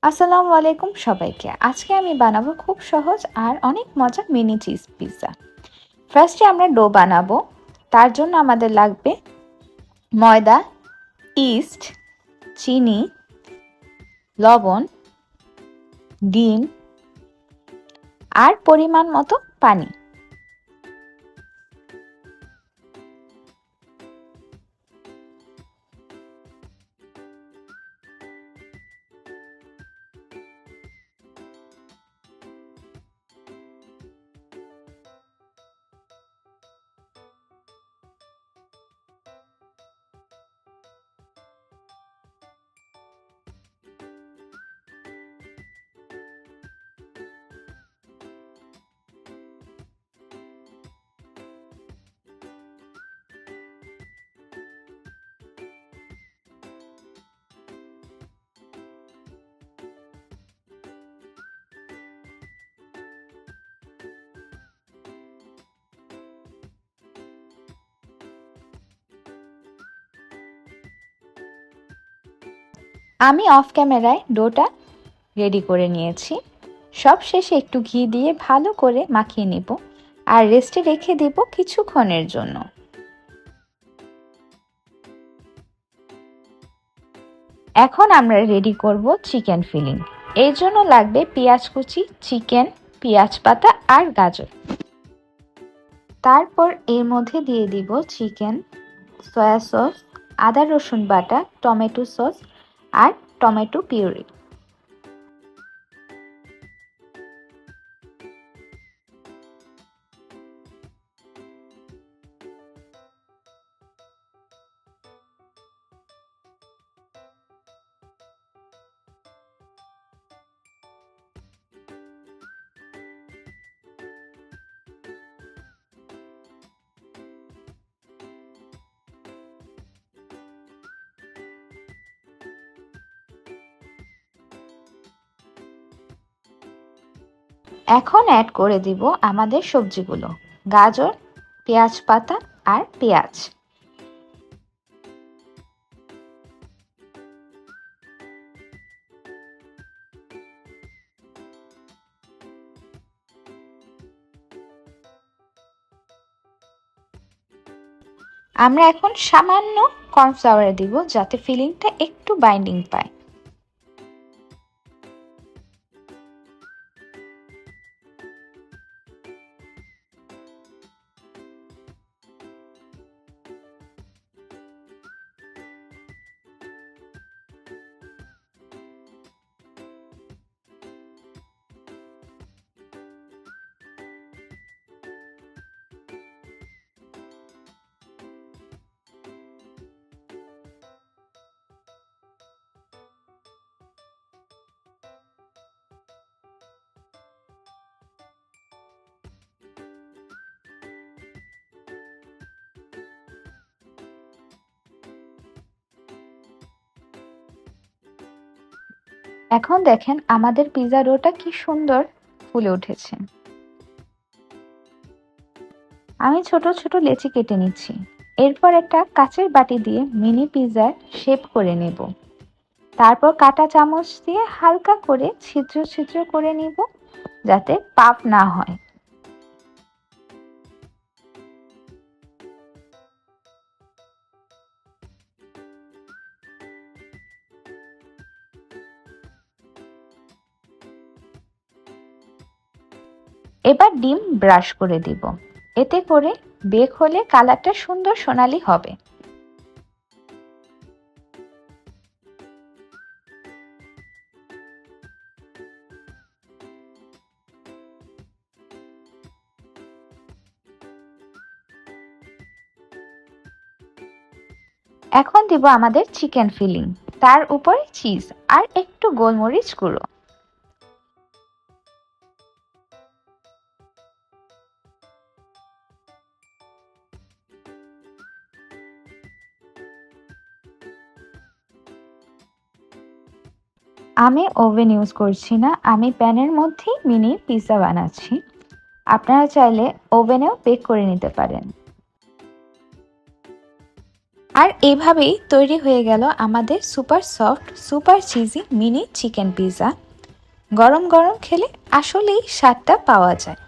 আসসালামু আলাইকুম সবাইকে। আজকে আমি বানাবো খুব সহজ আর অনেক মজার মিনি চিজ পিৎজা। ফার্স্টে আমরা ডো বানাবো। তার জন্য আমাদের লাগবে ময়দা, ইস্ট, চিনি, লবণ, ডিম আর পরিমাণ মতো পানি। আমি অফ ক্যামেরায় ডোটা রেডি করে নিয়েছি। সব শেষে একটু ঘি দিয়ে ভালো করে মাখিয়ে নেব আর রেস্টে রেখে দেব কিছুক্ষণের জন্য। এখন আমরা রেডি করব চিকেন ফিলিং। এর জন্য লাগবে পেঁয়াজ কুচি, চিকেন, পেঁয়াজ পাতা আর গাজর। তারপর এর মধ্যে দিয়ে দিব চিকেন, সয়া সস, আদা রসুন বাটা, টমেটো সস আর টমেটো পিউরি। এখন অ্যাড করে দিব আমাদের সবজিগুলো, গাজর, পেঁয়াজ পাতা আর পেঁয়াজ। আমরা এখন সামান্য কর্নফ্লাওয়ার দিব যাতে ফিলিংটা একটু বাইন্ডিং পায়। এখন দেখেন আমাদের পিৎজা ডোটা কি সুন্দর ফুলে উঠেছে। আমি ছোট ছোট লেচি কেটে নিচ্ছি। এরপর একটা কাচের বাটি দিয়ে মিনি পিৎজার শেপ করে নেব। তারপর কাঁটা চামচ দিয়ে হালকা করে ছিদ্র ছিদ্র করে নিব যাতে পাপ না হয়। এবার ডিম ব্রাশ করে দিব। এতে করে বেক হলে কালারটা সুন্দর সোনালী হবে। এখন দিব আমাদের চিকেন ফিলিং, তার উপরে চিজ আর একটু গোলমরিচ গুঁড়ো। আমি ওভেন ইউজ করছি না, আমি প্যানের মধ্যেই মিনি পিৎজা বানাচ্ছি। আপনারা চাইলে ওভেনেও বেক করে নিতে পারেন। আর এভাবেই তৈরি হয়ে গেল আমাদের super soft super cheesy mini chicken pizza. গরম গরম খেলে আসলেই স্বাদটা পাওয়া যায়।